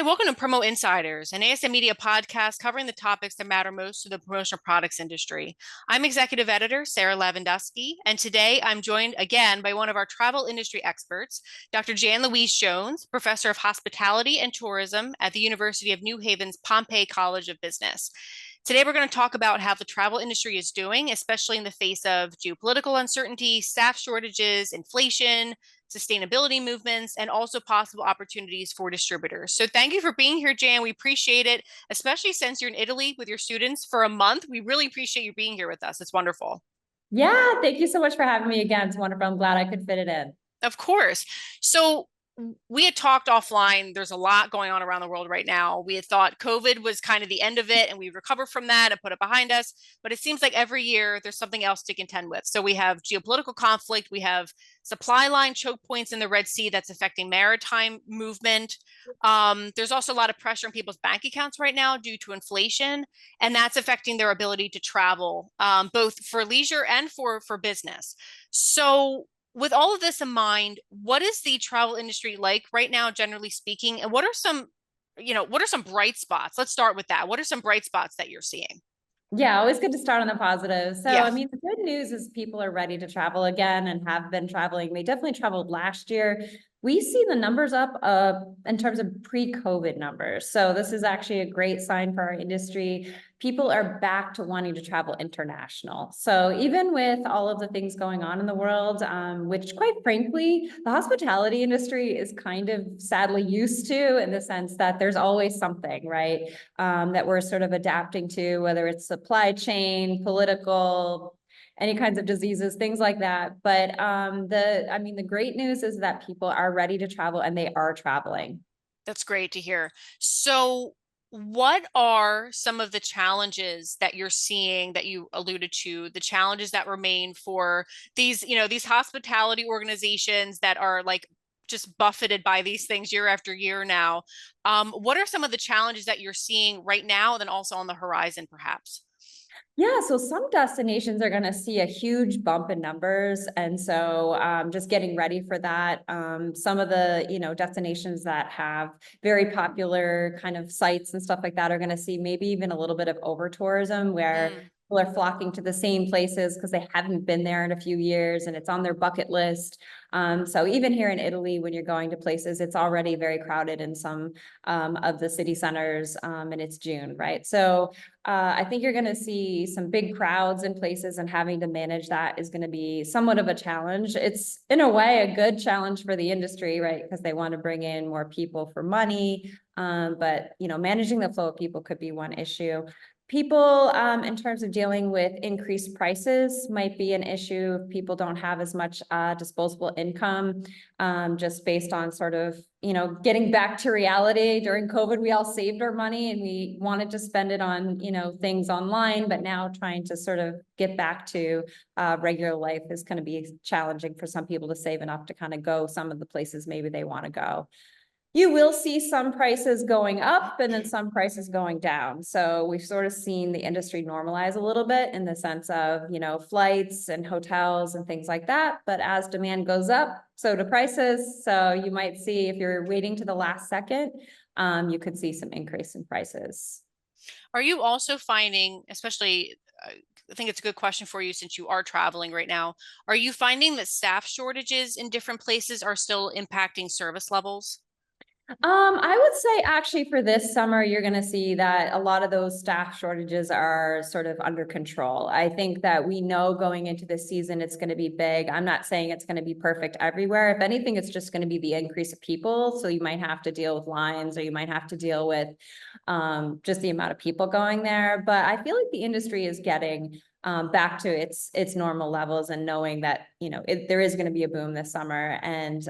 Welcome to Promo Insiders, an ASM Media podcast covering the topics that matter most to the promotional products industry. I'm executive editor Sarah Lavandusky, and today I'm joined again by one of our travel industry experts, Dr. Louise Jones, professor of hospitality and tourism at the University of New Haven's Pompea College of Business. Today, we're going to talk about how the travel industry is doing, especially in the face of geopolitical uncertainty, staff shortages, inflation, sustainability movements, and also possible opportunities for distributors. So thank you for being here, Jan. We appreciate it, especially since you're in Italy with your students for a month. We really appreciate you being here with us. It's wonderful. Yeah, thank you so much for having me again. It's wonderful. I'm glad I could fit it in. Of course. So we had talked offline. There's a lot going on around the world right now. We had thought COVID was kind of the end of it and we recovered from that and put it behind us. But it seems like every year there's something else to contend with. So we have geopolitical conflict. We have supply line choke points in the Red Sea that's affecting maritime movement. There's also a lot of pressure on people's bank accounts right now due to inflation, and that's affecting their ability to travel, both for leisure and for business. So with all of this in mind, what is the travel industry like right now, generally speaking? And what are some bright spots? Let's start with that. What are some bright spots that you're seeing? Yeah, always good to start on the positive. So, Yeah. I mean, the good news is people are ready to travel again and have been traveling. They definitely traveled last year. We see the numbers up in terms of pre-COVID numbers. So this is actually a great sign for our industry. People are back to wanting to travel international. So even with all of the things going on in the world, which quite frankly, the hospitality industry is kind of sadly used to, in the sense that there's always something, right? That we're sort of adapting to, whether it's supply chain, political, any kinds of diseases, things like that. But the great news is that people are ready to travel and they are traveling. That's great to hear. So, what are some of the challenges that you're seeing that you alluded to, the challenges that remain for these hospitality organizations that are like just buffeted by these things year after year now? What are some of the challenges that you're seeing right now, and then also on the horizon, perhaps? Yeah, so some destinations are going to see a huge bump in numbers. And so just getting ready for that. Some of the, destinations that have very popular kind of sites and stuff like that are going to see maybe even a little bit of over tourism where people are flocking to the same places because they haven't been there in a few years and it's on their bucket list. So even here in Italy, when you're going to places, it's already very crowded in some of the city centers, and it's June, right? So I think you're going to see some big crowds in places, and having to manage that is going to be somewhat of a challenge. It's in a way a good challenge for the industry, right? Because they want to bring in more people for money. But managing the flow of people could be one issue. People, in terms of dealing with increased prices, might be an issue if people don't have as much disposable income, just based on sort of, getting back to reality. During COVID, we all saved our money and we wanted to spend it on, things online, but now trying to sort of get back to regular life is going to be challenging for some people to save enough to kind of go some of the places maybe they want to go. You will see some prices going up and then some prices going down. So we've sort of seen the industry normalize a little bit in the sense of, flights and hotels and things like that. But as demand goes up, so do prices. So you might see, if you're waiting to the last second, you could see some increase in prices. Are you also finding, especially, I think it's a good question for you since you are traveling right now, are you finding that staff shortages in different places are still impacting service levels? I would say actually for this summer, you're going to see that a lot of those staff shortages are sort of under control. I think that we know going into this season, it's going to be big. I'm not saying it's going to be perfect everywhere. If anything, it's just going to be the increase of people. So you might have to deal with lines, or you might have to deal with just the amount of people going there. But I feel like the industry is getting back to its normal levels, and knowing that, there is going to be a boom this summer, and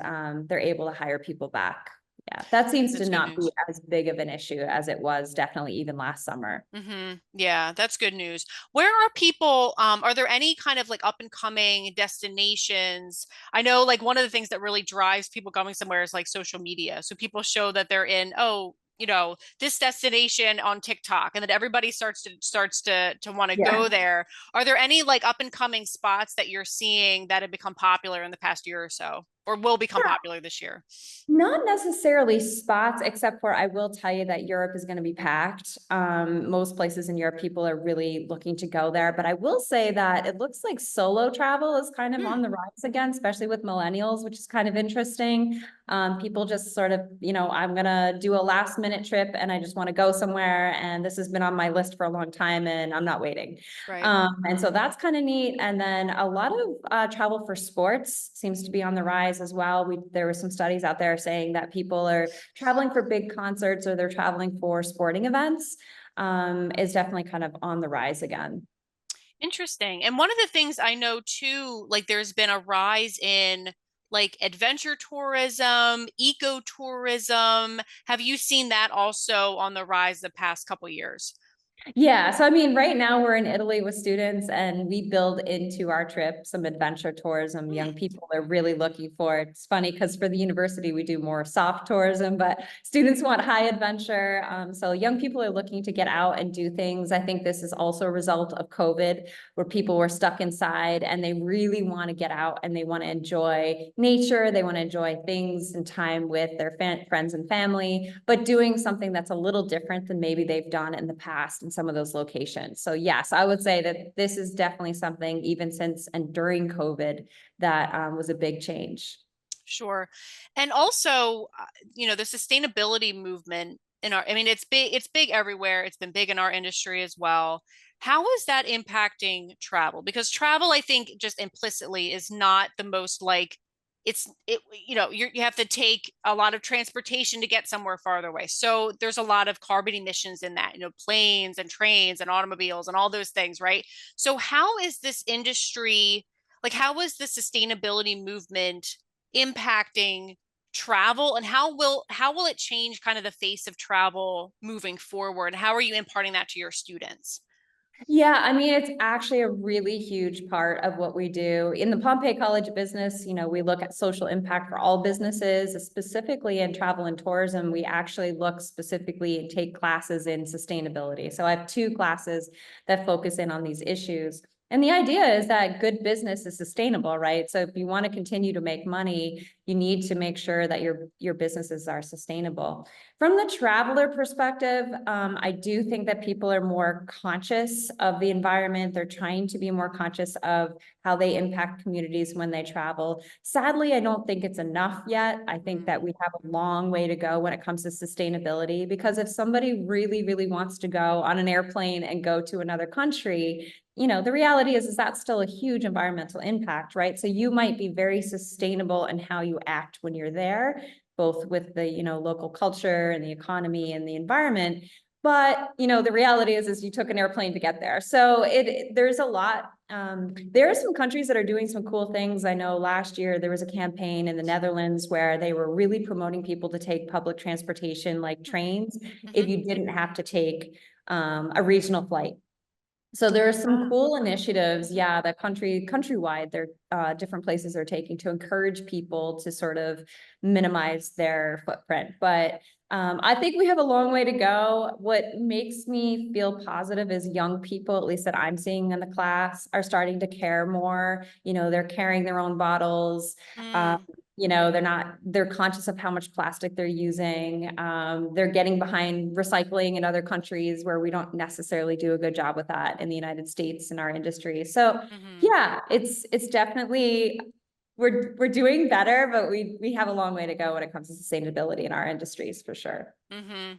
they're able to hire people back. Yeah, that seems to That's good not be news. as big of an issue as it was definitely even last summer. Yeah, that's good news. Where are people, are there any kind of like up and coming destinations? I know like one of the things that really drives people going somewhere is like social media. So people show that they're in, this destination on TikTok, and then everybody starts to want to Yeah. go there. Are there any like up and coming spots that you're seeing that have become popular in the past year or so? or will become popular this year? Not necessarily spots, except for I will tell you that Europe is going to be packed. Most places in Europe, people are really looking to go there. But I will say that it looks like solo travel is kind of Hmm, on the rise again, especially with millennials, which is kind of interesting. People just sort of, I'm going to do a last minute trip and I just want to go somewhere. And this has been on my list for a long time and I'm not waiting. right. And so that's kind of neat. And then a lot of travel for sports seems to be on the rise as well. There were some studies out there saying that people are traveling for big concerts or they're traveling for sporting events, is definitely kind of on the rise again. Interesting. And one of the things I know too, like there's been a rise in like adventure tourism, ecotourism. Have you seen that also on the rise the past couple years? Yeah, so I mean, right now we're in Italy with students and we build into our trip some adventure tourism young Hmm, people are really looking for. It's funny because for the university we do more soft tourism, but students want high adventure. So young people are looking to get out and do things. I think this is also a result of COVID where people were stuck inside and they really want to get out and they want to enjoy nature. They want to enjoy things and time with their friends and family, but doing something that's a little different than maybe they've done in the past in some of those locations. So yes, I would say that this is definitely something even since and during COVID that was a big change. sure. And also, the sustainability movement in our, I mean, it's big everywhere. It's been big in our industry as well. How is that impacting travel? Because travel, I think, just implicitly is not the most like you have to take a lot of transportation to get somewhere farther away. So there's a lot of carbon emissions in that, planes and trains and automobiles and all those things, right? So how is this industry, like how is the sustainability movement impacting travel, and how will it change kind of the face of travel moving forward? And how are you imparting that to your students? Yeah, I mean, it's actually a really huge part of what we do. In the Pompey College of Business, we look at social impact for all businesses, specifically in travel and tourism. We actually look specifically and take classes in sustainability. So I have two classes that focus in on these issues. And the idea is that good business is sustainable, right? So if you want to continue to make money, you need to make sure that your businesses are sustainable. From the traveler perspective, I do think that people are more conscious of the environment. They're trying to be more conscious of how they impact communities when they travel. Sadly, I don't think it's enough yet. I think that we have a long way to go when it comes to sustainability, because if somebody really, really wants to go on an airplane and go to another country, the reality is that's still a huge environmental impact, right? So you might be very sustainable in how you act when you're there, both with the, local culture and the economy and the environment. But, the reality is you took an airplane to get there. So there's a lot. There are some countries that are doing some cool things. I know last year there was a campaign in the Netherlands where they were really promoting people to take public transportation like trains Mm-hmm. if you didn't have to take a regional flight. So there are some cool initiatives, yeah, that countrywide, there different places are taking to encourage people to sort of minimize their footprint. But I think we have a long way to go. What makes me feel positive is young people, at least that I'm seeing in the class, are starting to care more. They're carrying their own bottles. Um, Mm, they're conscious of how much plastic they're using. They're getting behind recycling in other countries where we don't necessarily do a good job with that in the United States in our industry. So mm-hmm. yeah, it's definitely, we're doing better, but we have a long way to go when it comes to sustainability in our industries for sure. Mm-hmm.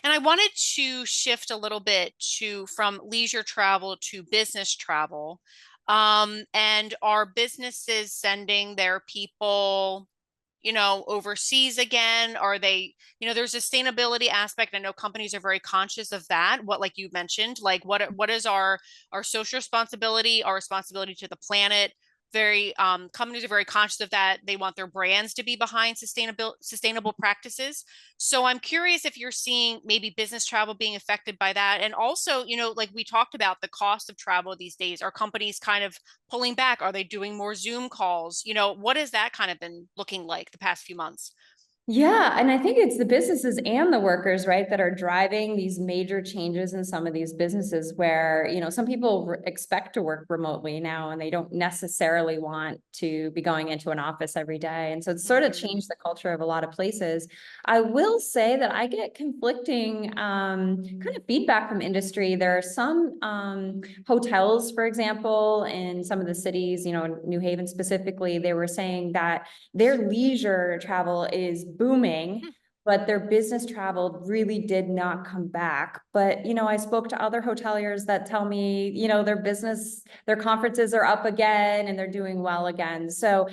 And I wanted to shift a little bit to from leisure travel to business travel. And are businesses sending their people, overseas again? Are they, there's a sustainability aspect. I know companies are very conscious of that. What, like you mentioned, like what is our social responsibility, our responsibility to the planet? Very companies are very conscious of that. They want their brands to be behind sustainable practices. So I'm curious if you're seeing maybe business travel being affected by that. And also, like we talked about the cost of travel these days. Are companies kind of pulling back? Are they doing more Zoom calls? What has that kind of been looking like the past few months? Yeah, and I think it's the businesses and the workers, right, that are driving these major changes in some of these businesses where, some people expect to work remotely now and they don't necessarily want to be going into an office every day. And so it's sort of Mhm. changed the culture of a lot of places. I will say that I get conflicting kind of feedback from industry. There are some hotels, for example, in some of the cities, in New Haven specifically, they were saying that their leisure travel is booming, Hmm. but their business travel really did not come back. But, I spoke to other hoteliers that tell me, their conferences are up again and they're doing well again. So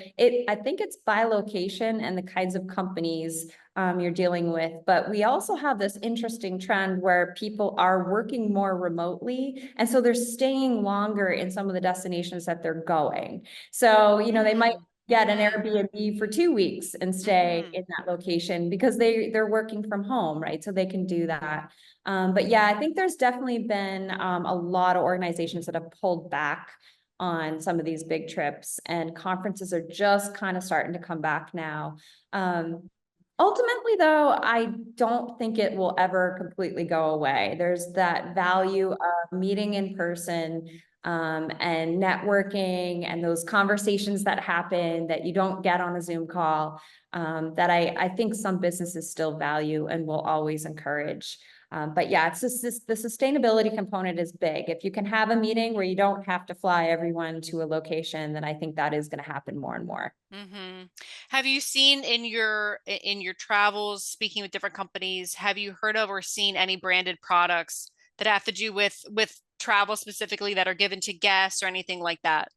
I think it's by location and the kinds of companies you're dealing with. But we also have this interesting trend where people are working more remotely. And so they're staying longer in some of the destinations that they're going. So, they might Mm. get an Mhm. Airbnb for 2 weeks and stay Mhm. in that location because they're working from home, right? So they can do that. But yeah, I think there's definitely been a lot of organizations that have pulled back on some of these big trips, and conferences are just kind of starting to come back now. Ultimately, though, I don't think it will ever completely go away. There's that Mhm. value of meeting in person, and networking and those conversations that happen that you don't get on a Zoom call, that I think some businesses still value and will always encourage. But yeah, it's just the sustainability component is big. If you can have a meeting where you don't have to fly everyone to a location, then I think that is going to happen more and more. Mhm. Have you seen in your travels, speaking with different companies, have you heard of or seen any branded products that have to do with travel specifically that are given to guests or anything like that?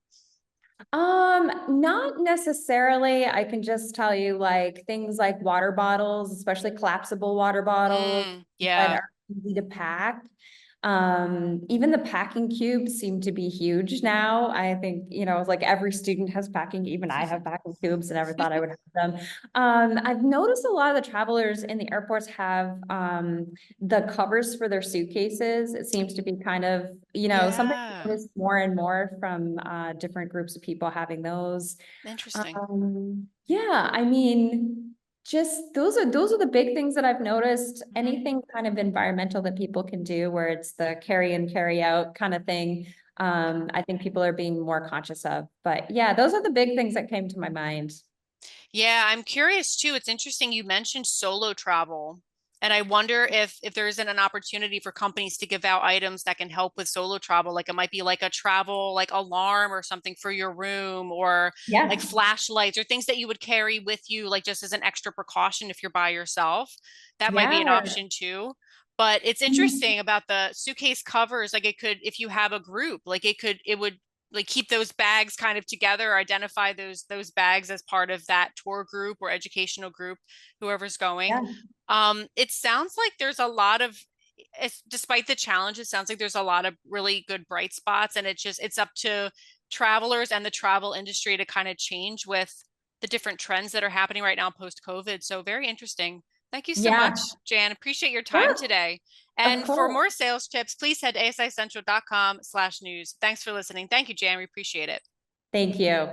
Not necessarily. I can just tell you like things like water bottles, especially collapsible water bottles that Yeah. are easy to pack. Even the packing cubes seem to be huge now. I think, it's like every student has packing, even I have packing cubes and never thought I would have them. I've noticed a lot of the travelers in the airports have the covers for their suitcases. It seems to be kind of, something Yeah. noticed more and more from different groups of people having those. Interesting. Yeah, I mean, just those are the big things that I've noticed. Mhm. Anything kind of environmental that people can do, where it's the carry in, carry out kind of thing. I think people are being more conscious of. But yeah, those are the big things that came to my mind. Yeah, I'm curious too. It's interesting you mentioned solo travel. And I wonder if there isn't an opportunity for companies to give out items that can help with solo travel. Like it might be like a travel like alarm or something for your room, or like Yeah, flashlights or things that you would carry with you like just as an extra precaution if you're by yourself. That might be an yeah. option too. But it's interesting about the suitcase covers. Like it could, if you have a group, like it would like keep those bags kind of together, identify those bags as part of that tour group or educational group, whoever's going. Yeah, It sounds like there's a lot of, despite the challenge, it sounds like there's a lot of really good bright spots, and it's up to travelers and the travel industry to kind of change with the different trends that are happening right now post COVID. So very interesting. Thank you so much, yeah, Jan. Appreciate your time yeah, today. of And for course. more sales tips, please head to asicentral.com/news. Thanks for listening. Thank you, Jan. We appreciate it. Thank you.